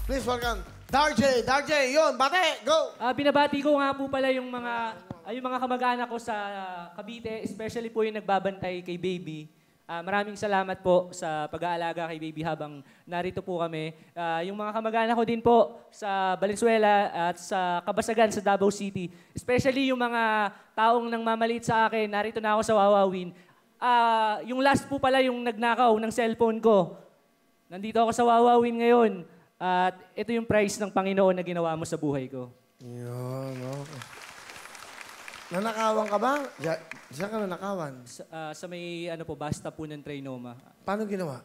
Please welcome, Darjay. Darjay, yun, bate, go! Binabati ko nga po pala yung mga kamag-anak ko sa Cavite, especially po yung nagbabantay kay Baby. Maraming salamat po sa pag-aalaga kay Baby habang narito po kami. Yung mga kamag-anak ko din po sa Valenzuela at sa Kabasagan sa Davao City. Especially yung mga taong nang mamalit sa akin, narito na ako sa Wawawin. Yung last po pala yung nagnakaw ng cellphone ko. Nandito ako sa Wawawin ngayon. At ito yung prize ng Panginoon na ginawa mo sa buhay ko. Yun, okay. Nanakawan ka ba? Saan ka nanakawan? Sa may basta po ng Trinoma. Paano ginawa?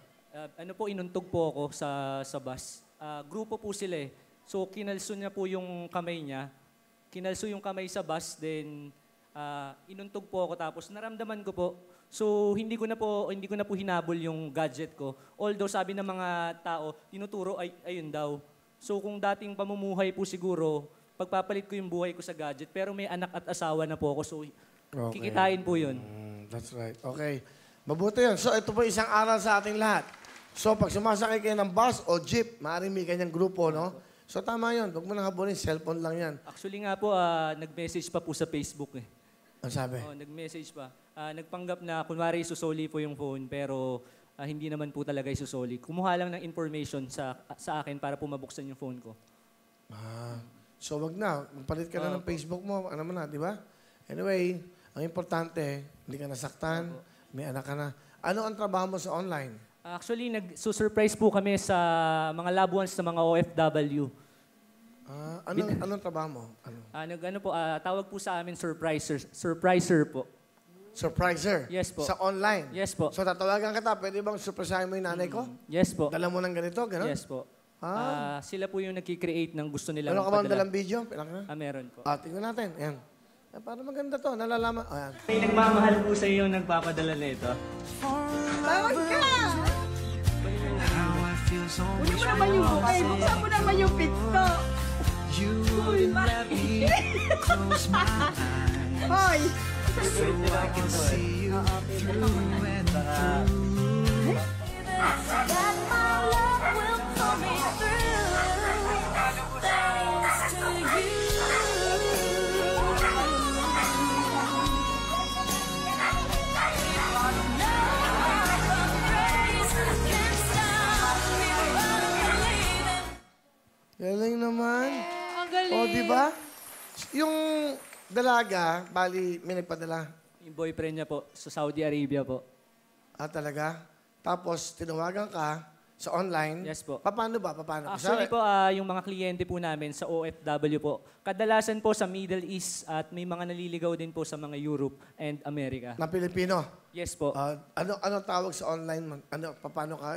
Inuntog po ako sa bus. Grupo po sila eh. So kinalso niya po yung kamay niya. Kinalso yung kamay sa bus, then inuntog po ako tapos naramdaman ko po. So hindi ko na po hinabol yung gadget ko. Although sabi ng mga tao, tinuturo ayun daw. So kung dating pamumuhay po siguro, pagpapalit ko yung buhay ko sa gadget, pero may anak at asawa na po ako, so kikitain po yun. That's right. Okay. Mabuti yun. So, ito po isang aral sa ating lahat. So, pag sumasakay kayo ng bus o jeep, maaaring may kanyang grupo, no? So, tama yun. Huwag mo nang habulin. Cellphone lang yan. Actually nga po, nag-message pa po sa Facebook eh. Ano sabi? Nag-message pa. Nagpanggap na, kunwari, susoli po yung phone, pero hindi naman po talaga isusoli. Kumuha lang ng information sa akin para po mabuksan yung phone ko. So, wag na. Magpalit ka na ng Facebook mo. Ano mo na, di ba? Anyway, ang importante, hindi ka nasaktan, may anak ka na. Ano ang trabaho mo sa online? Actually, nag-surprise po kami sa mga loved ones sa mga OFW. Anong trabaho mo? Tawag po sa amin surpriser po. Surpriser? Yes po. Sa online? Yes po. So, tatawagan kita, pwede bang surprisehin mo yung nanay ko? Yes po. Dala mo ng ganito, gano'n? Yes po. Sila po yung nag-create ng gusto nilang Ano ka bang dalang video? meron po. Tingnan natin. Ayan. Para maganda to. Nalalaman. Ayan. May nagmamahal po sa iyo nagpapadala na ito. Tawag ka! Kunin mo naman yung bukay. Buksan mo naman yung pinto. Uy, Hoy! Galing naman. Ang galing. O, di ba? Yung dalaga, bali, may nagpadala. Yung boyfriend niya po sa Saudi Arabia po. Talaga? Tapos, tinawagan ka sa online. Yes po. Paano ba? Paano? Actually po, yung mga kliyente po namin sa OFW po, kadalasan po sa Middle East at may mga naliligaw din po sa mga Europe and America. Na Pilipino? Yes po. Ano tawag sa online? Paano ka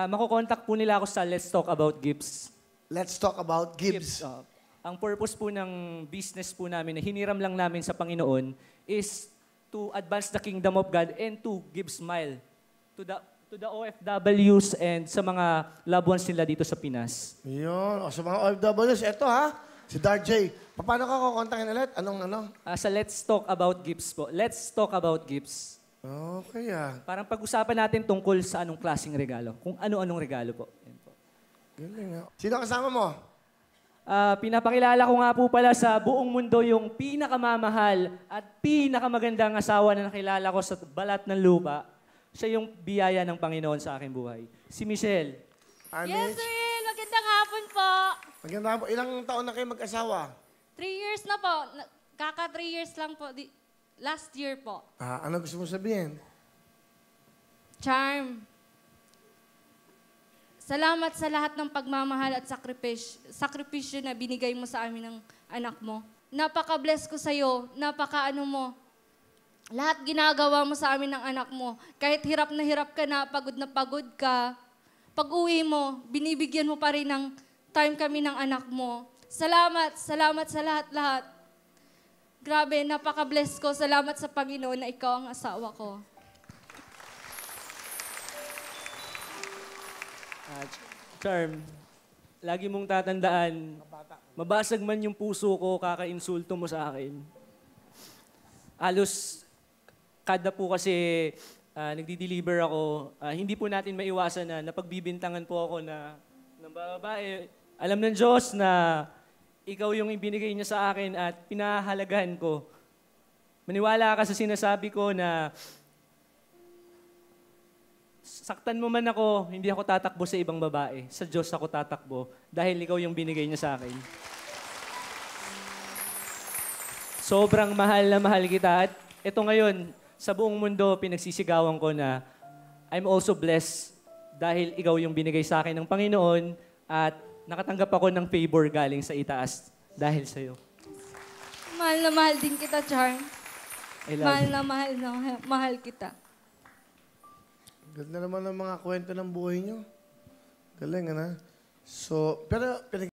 Makokontak po nila ako sa Let's Talk About Gifts. Let's talk about Gibbs. Ang purpose po ng business po namin na hiniram lang namin sa Panginoon is to advance the kingdom of God and to give smile to the OFWs and sa mga loved ones nila dito sa Pinas. Yun. Sa mga OFWs, eto ha, si Darjay. Paano ka kukontakin ulit? Anong? Sa Let's Talk About Gifts po. Let's Talk About Gifts. Okay Parang pag-usapan natin tungkol sa anong klaseng regalo. Kung ano-anong regalo po. Yan po. Galing nga. Sino kasama mo? Pinapakilala ko nga po pala sa buong mundo yung pinakamamahal at pinakamagandang asawa na nakilala ko sa balat ng lupa. Siya yung biyaya ng Panginoon sa aking buhay. Si Michelle. Yes, sir. Magandang hapon po. Maganda po. Ilang taon na kayo mag-asawa? 3 years na po. Kaka 3 years lang po. Last year po. Ano gusto mo sabihin? Charm. Salamat sa lahat ng pagmamahal at sakripisyo na binigay mo sa amin ng anak mo. Napaka-bless ko sa'yo. Napaka-ano mo. Lahat ginagawa mo sa amin ng anak mo. Kahit hirap ka na pagod ka, pag-uwi mo, binibigyan mo pa rin ng time kami ng anak mo. Salamat sa lahat-lahat. Grabe, napaka-bless ko. Salamat sa Panginoon na ikaw ang asawa ko. Charm, lagi mong tatandaan, mabasag man yung puso ko, kaka-insulto mo sa akin. Halos, kada po kasi nagdi-deliver ako, hindi po natin maiwasan na napagbibintangan po ako na ng babae. Alam ng Diyos na ikaw yung ibinigay niya sa akin at pinahalagahan ko. Maniwala ka sa sinasabi ko na saktan mo man ako, hindi ako tatakbo sa ibang babae. Sa Diyos ako tatakbo dahil ikaw yung binigay niya sa akin. Sobrang mahal na mahal kita. At ito ngayon, sa buong mundo, pinagsisigawan ko na I'm also blessed dahil ikaw yung binigay sa akin ng Panginoon at nakatanggap ako ng favor galing sa itaas dahil sa'yo. Mahal na mahal din kita, Charm. I love Mahal you. na mahal kita. Ganda naman ng mga kwento ng buhay nyo. Galing, ano? So, pero